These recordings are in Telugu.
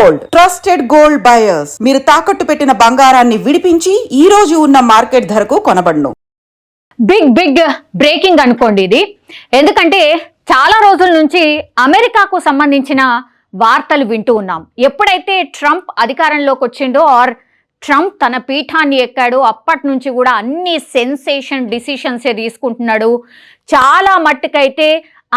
Gold, trusted gold buyers. మీరు తాకట్టు పెట్టిన బంగారాన్ని విడిపించి ఈ రోజు ఉన్న మార్కెట్ ధరకు కొనబడును. బిగ్ బ్రేకింగ్ అనుకోండి ఇది. ఎందుకంటే చాలా రోజుల నుంచి అమెరికాకు సంబంధించిన వార్తలు వింటూ ఉన్నాం. ఎప్పుడైతే ట్రంప్ అధికారంలోకి వచ్చిండో ఆర్ ట్రంప్ తన పీఠాన్ని ఎక్కాడు, అప్పటి నుంచి కూడా అన్ని సెన్సేషన్ డిసిషన్సే తీసుకుంటున్నాడు. చాలా మట్టుకైతే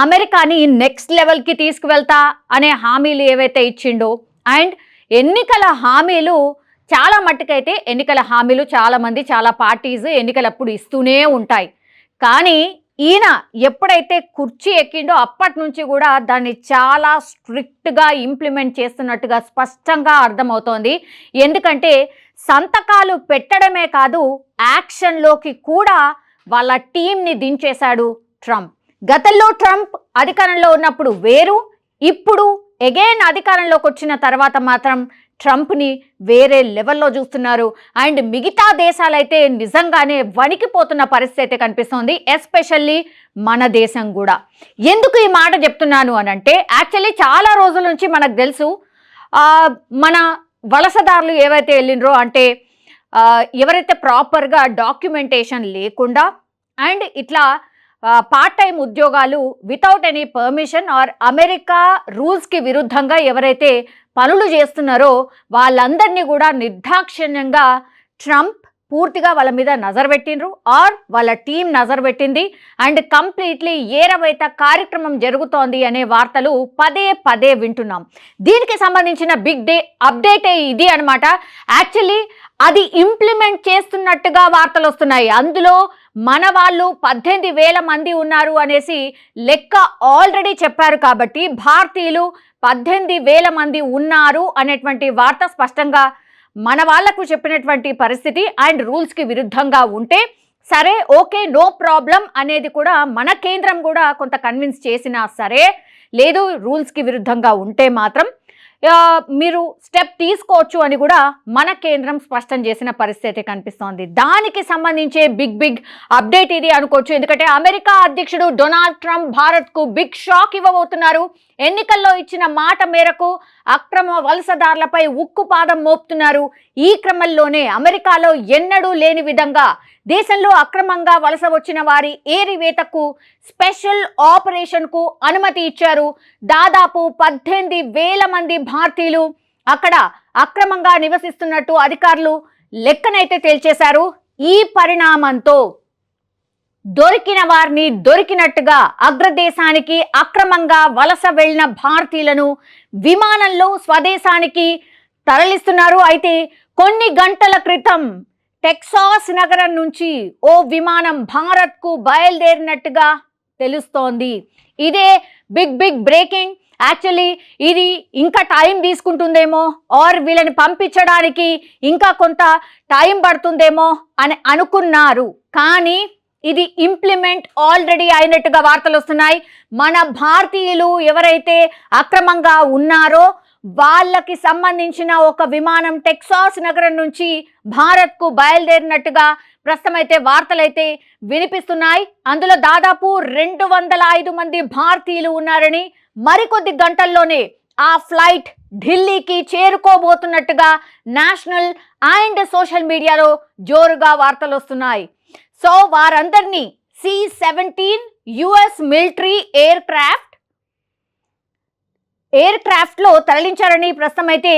అమెరికాని నెక్స్ట్ లెవెల్కి తీసుకువెళ్తా అనే హామీలు ఏవైతే ఇచ్చిండో, అండ్ ఎన్నికల హామీలు చాలా మట్టుకైతే చాలా మంది చాలా పార్టీస్ ఎన్నికలప్పుడు ఇస్తూనే ఉంటాయి. కానీ ఈయన ఎప్పుడైతే కుర్చీ ఎక్కిండో అప్పటి నుంచి కూడా దాన్ని చాలా స్ట్రిక్ట్గా ఇంప్లిమెంట్ చేస్తున్నట్టుగా స్పష్టంగా అర్థమవుతోంది. ఎందుకంటే సంతకాలు పెట్టడమే కాదు, యాక్షన్లోకి కూడా వాళ్ళ టీంని దించేశాడు ట్రంప్. గతంలో ట్రంప్ అధికారంలో ఉన్నప్పుడు వేరు, ఇప్పుడు అగైన్ అధికారంలోకి వచ్చిన తర్వాత మాత్రం ట్రంప్ని వేరే లెవెల్లో చూస్తున్నారు. అండ్ మిగతా దేశాలైతే నిజంగానే వణికిపోతున్న పరిస్థితి అయితే కనిపిస్తోంది, ఎస్పెషల్లీ మన దేశం కూడా. ఎందుకు ఈ మాట చెప్తున్నాను అని అంటే, యాక్చువల్లీ చాలా రోజుల నుంచి మనకు తెలుసు మన వలసదారులు ఏవైతే వెళ్ళినరో, అంటే ఎవరైతే ప్రాపర్గా డాక్యుమెంటేషన్ లేకుండా అండ్ ఇట్లా పార్ట్ టైం ఉద్యోగాలు without any permission or America రూల్స్కి విరుద్ధంగా ఎవరైతే పనులు చేస్తున్నారో వాళ్ళందరినీ కూడా నిర్దాక్షిణ్యంగా ట్రంప్ పూర్తిగా వాళ్ళ మీద నజర్ పెట్టిండ్రు ఆర్ వాళ్ళ టీం నజర్ పెట్టింది. అండ్ కంప్లీట్లీ ఏరవైత కార్యక్రమం జరుగుతోంది అనే వార్తలు పదే వింటున్నాం. దీనికి సంబంధించిన బిగ్ డే అప్డేట్ ఇది అనమాట. యాక్చువల్లీ అది ఇంప్లిమెంట్ చేస్తున్నట్టుగా వార్తలు వస్తున్నాయి. అందులో మన వాళ్ళు 18,000 మంది ఉన్నారు అనేసి లెక్క ఆల్రెడీ చెప్పారు. కాబట్టి భారతీయులు 18,000 మంది ఉన్నారు అనేటువంటి వార్త స్పష్టంగా మన వాళ్లకు చెప్పినటువంటి పరిస్థితి. అండ్ రూల్స్కి విరుద్ధంగా ఉంటే సరే, ఓకే, నో ప్రాబ్లం అనేది కూడా మన కేంద్రం కూడా కొంత కన్విన్స్ చేసినా సరే, లేదు రూల్స్కి విరుద్ధంగా ఉంటే మాత్రం మీరు స్టెప్ తీసుకోవచ్చు అని కూడా మన కేంద్రం స్పష్టం చేసిన పరిస్థితి కనిపిస్తోంది. దానికి సంబంధించే బిగ్ అప్డేట్ ఇది అనుకోవచ్చు. ఎందుకంటే అమెరికా అధ్యక్షుడు డొనాల్డ్ ట్రంప్ భారత్కు బిగ్ షాక్ ఇవ్వబోతున్నారు. ఎన్నికల్లో ఇచ్చిన మాట మేరకు అక్రమ వలసదారులపై ఉక్కుపాదం మోపుతున్నారు. ఈ క్రమంలోనే అమెరికాలో ఎన్నడూ లేని విధంగా దేశంలో అక్రమంగా వలస వచ్చిన వారి ఏరివేతకు స్పెషల్ ఆపరేషన్కు అనుమతి ఇచ్చారు. దాదాపు 18,000 మంది భారతీయులు అక్కడ అక్రమంగా నివసిస్తున్నట్టు అధికారులు లెక్కనైతే తేల్చేశారు. ఈ పరిణామంతో దొరికిన వారిని దొరికినట్టుగా అగ్రదేశానికి అక్రమంగా వలస వెళ్లిన భారతీయులను విమానంలో స్వదేశానికి తరలిస్తున్నారు. అయితే కొన్ని గంటల క్రితం టెక్సాస్ నగరం నుంచి ఓ విమానం భారత్కు బయలుదేరినట్టుగా తెలుస్తోంది. ఇదే బిగ్ బ్రేకింగ్. యాక్చువల్లీ ఇది ఇంకా టైం తీసుకుంటుందేమో ఆర్ వీళ్ళని పంపించడానికి ఇంకా కొంత టైం పడుతుందేమో అని అనుకున్నారు. కానీ ఇది ఇంప్లిమెంట్ ఆల్రెడీ అయినట్టుగా వార్తలు వస్తున్నాయి. మన భారతీయులు ఎవరైతే అక్రమంగా ఉన్నారో వాళ్ళకి సంబంధించిన ఒక విమానం టెక్సాస్ నగరం నుంచి భారత్కు బయలుదేరినట్టుగా ప్రస్తుతం అయితే వార్తలైతే వినిపిస్తున్నాయి. అందులో దాదాపు 205 మంది భారతీయులు ఉన్నారని, మరికొద్ది గంటల్లోనే ఆ ఫ్లైట్ ఢిల్లీకి చేరుకోబోతున్నట్టుగా నేషనల్ అండ్ సోషల్ మీడియాలో జోరుగా వార్తలు వస్తున్నాయి. సో వారందరినీ C-17 US మిలిటరీ ఎయిర్ క్రాఫ్ట్లో తరలించారని ప్రస్తుతం అయితే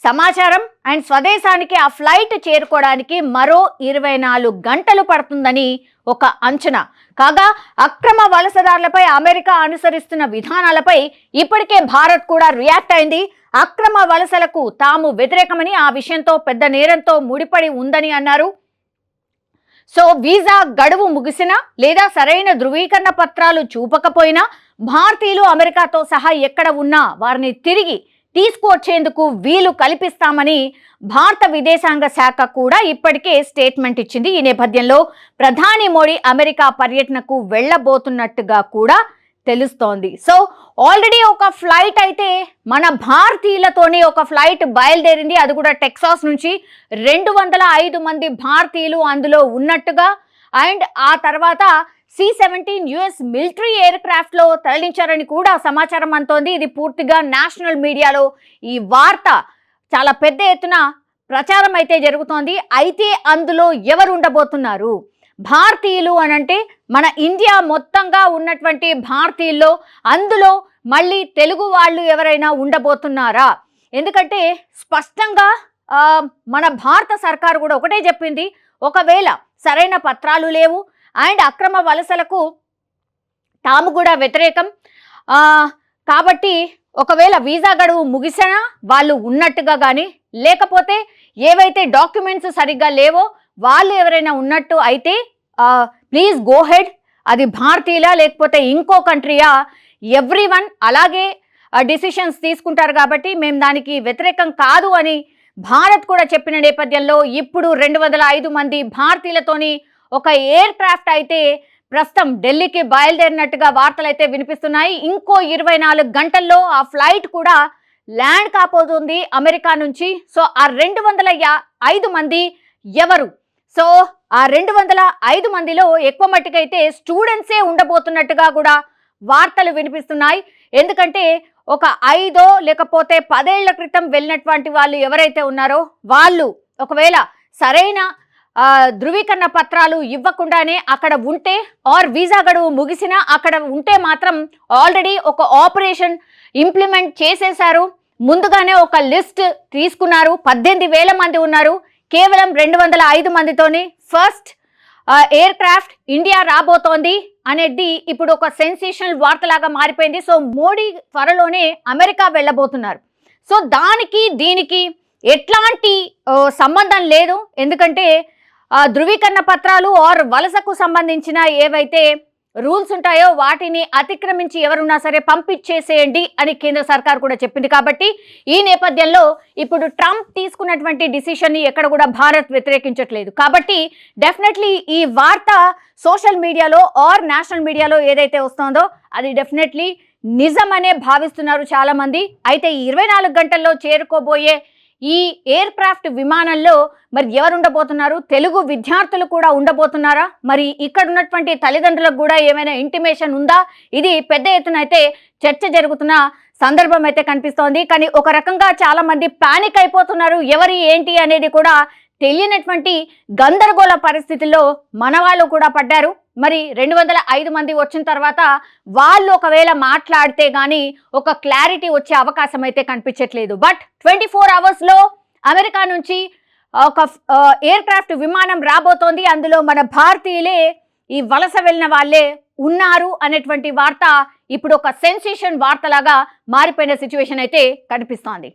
సమాచారం. అండ్ స్వదేశానికి ఆ ఫ్లైట్ చేరుకోవడానికి మరో 24 గంటలు పడుతుందని ఒక అంచనా. కాగా అక్రమ వలసదారులపై అమెరికా అనుసరిస్తున్న విధానాలపై ఇప్పటికే భారత్ కూడా రియాక్ట్ అయింది. అక్రమ వలసలకు తాము వ్యతిరేకమని, ఆ విషయంతో పెద్ద నేరంతో ముడిపడి ఉందని అన్నారు. సో వీసా గడువు ముగిసినా లేదా సరైన ధృవీకరణ పత్రాలు చూపకపోయినా భారతీయులు అమెరికాతో సహా ఎక్కడ ఉన్నా వారిని తిరిగి తీసుకువచ్చేందుకు వీలు కల్పిస్తామని భారత విదేశాంగ శాఖ కూడా ఇప్పటికే స్టేట్మెంట్ ఇచ్చింది. ఈ నేపథ్యంలో ప్రధాని మోడీ అమెరికా పర్యటనకు వెళ్ళబోతున్నట్టుగా కూడా తెలుస్తోంది. సో ఆల్రెడీ ఒక ఫ్లైట్ అయితే మన భారతీయులతోనే ఒక ఫ్లైట్ బయలుదేరింది. అది కూడా టెక్సాస్ నుంచి 205 మంది భారతీయులు అందులో ఉన్నట్టుగా. అండ్ ఆ తర్వాత C-17 US military air craft లో తరలించారని కూడా సమాచారం అంతోంది. ఇది పూర్తిగా నేషనల్ మీడియాలో ఈ వార్త చాలా పెద్ద ఎత్తున ప్రచారం అయితే జరుగుతోంది. అయితే అందులో ఎవరు ఉండబోతున్నారు? భారతీయులు అనంటే మన ఇండియా మొత్తంగా ఉన్నటువంటి భారతీయుల్లో అందులో మళ్ళీ తెలుగు వాళ్ళు ఎవరైనా ఉండబోతున్నారా? ఎందుకంటే స్పష్టంగా మన భారత సర్కారు కూడా ఒకటే చెప్పింది, ఒకవేళ సరైన పత్రాలు లేవు అండ్ అక్రమ వలసలకు తాము కూడా వ్యతిరేకం, కాబట్టి ఒకవేళ వీసా గడువు ముగిసినా వాళ్ళు ఉన్నట్టుగా కానీ, లేకపోతే ఏవైతే డాక్యుమెంట్స్ సరిగ్గా లేవో వాళ్ళు ఎవరైనా ఉన్నట్టు అయితే ప్లీజ్ గో హెడ్. అది భారతీయులా లేకపోతే ఇంకో కంట్రీయా, ఎవ్రీవన్ అలాగే డిసిషన్స్ తీసుకుంటారు కాబట్టి మేము దానికి వ్యతిరేకం కాదు అని భారత్ కూడా చెప్పిన నేపథ్యంలో ఇప్పుడు 205 మంది భారతీయులతోని ఒక ఎయిర్ క్రాఫ్ట్ అయితే ప్రస్తుతం ఢిల్లీకి బయలుదేరినట్టుగా వార్తలు అయితే వినిపిస్తున్నాయి. ఇంకో 24 గంటల్లో ఆ ఫ్లైట్ కూడా ల్యాండ్ కాబోతుంది అమెరికా నుంచి. సో ఆ 205 మంది ఎవరు? సో ఆ 205 మందిలో ఎక్కువ మట్టుకైతే స్టూడెంట్సే ఉండబోతున్నట్టుగా కూడా వార్తలు వినిపిస్తున్నాయి. ఎందుకంటే ఒక 5 లేకపోతే 10 ఏళ్ల క్రితం వెళ్ళినటువంటి వాళ్ళు ఎవరైతే ఉన్నారో వాళ్ళు ఒకవేళ సరైన ధృవీకరణ పత్రాలు ఇవ్వకుండానే అక్కడ ఉంటే ఆర్ వీసా గడువు ముగిసినా అక్కడ ఉంటే మాత్రం ఆల్రెడీ ఒక ఆపరేషన్ ఇంప్లిమెంట్ చేసేశారు. ముందుగానే ఒక లిస్ట్ తీసుకున్నారు. 18,000 మంది ఉన్నారు. కేవలం 205 మందితోని ఫస్ట్ ఎయిర్ క్రాఫ్ట్ ఇండియా రాబోతోంది అనేది ఇప్పుడు ఒక సెన్సేషనల్ వార్తలాగా మారిపోయింది. సో మోడీ త్వరలోనే అమెరికా వెళ్ళబోతున్నారు. సో దానికి దీనికి ఎట్లాంటి సంబంధం లేదు. ఎందుకంటే ధృవీకరణ పత్రాలు ఆర్ వలసకు సంబంధించిన ఏవైతే రూల్స్ ఉంటాయో వాటిని అతిక్రమించి ఎవరున్నా సరే పంపించేసేయండి అని కేంద్ర సర్కార్ కూడా చెప్పింది. కాబట్టి ఈ నేపథ్యంలో ఇప్పుడు ట్రంప్ తీసుకున్నటువంటి డిసిషన్ని ఎక్కడ కూడా భారత్ వ్యతిరేకించట్లేదు. కాబట్టి డెఫినెట్లీ ఈ వార్త సోషల్ మీడియాలో ఆర్ నేషనల్ మీడియాలో ఏదైతే వస్తుందో అది డెఫినెట్లీ నిజమనే భావిస్తున్నారు చాలా మంది. అయితే 24 గంటల్లో చేరుకోబోయే ఈ ఎయిర్ క్రాఫ్ట్ విమానంలో మరి ఎవరు ఉండబోతున్నారు? తెలుగు విద్యార్థులు కూడా ఉండబోతున్నారా? మరి ఇక్కడ ఉన్నటువంటి తల్లిదండ్రులకు కూడా ఏమైనా ఇంటిమేషన్ ఉందా? ఇది పెద్ద ఎత్తున అయితే చర్చ జరుగుతున్న సందర్భం అయితే కనిపిస్తోంది. కానీ ఒక రకంగా చాలా మంది పానిక్ అయిపోతున్నారు. ఎవరి ఏంటి అనేది కూడా తెలియనటువంటి గందరగోళ పరిస్థితుల్లో మన వాళ్ళు కూడా పడ్డారు. మరి 205 మంది వచ్చిన తర్వాత వాళ్ళు ఒకవేళ మాట్లాడితే గానీ ఒక క్లారిటీ వచ్చే అవకాశం అయితే కనిపించట్లేదు. బట్ 24 అవర్స్లో అమెరికా నుంచి ఒక ఎయిర్ క్రాఫ్ట్ విమానం రాబోతోంది. అందులో మన భారతీయులే ఈ వలస వెళ్ళిన వాళ్ళే ఉన్నారు అనేటువంటి వార్త ఇప్పుడు ఒక సెన్సేషన్ వార్తలాగా మారిపోయిన సిచ్యువేషన్ అయితే కనిపిస్తోంది.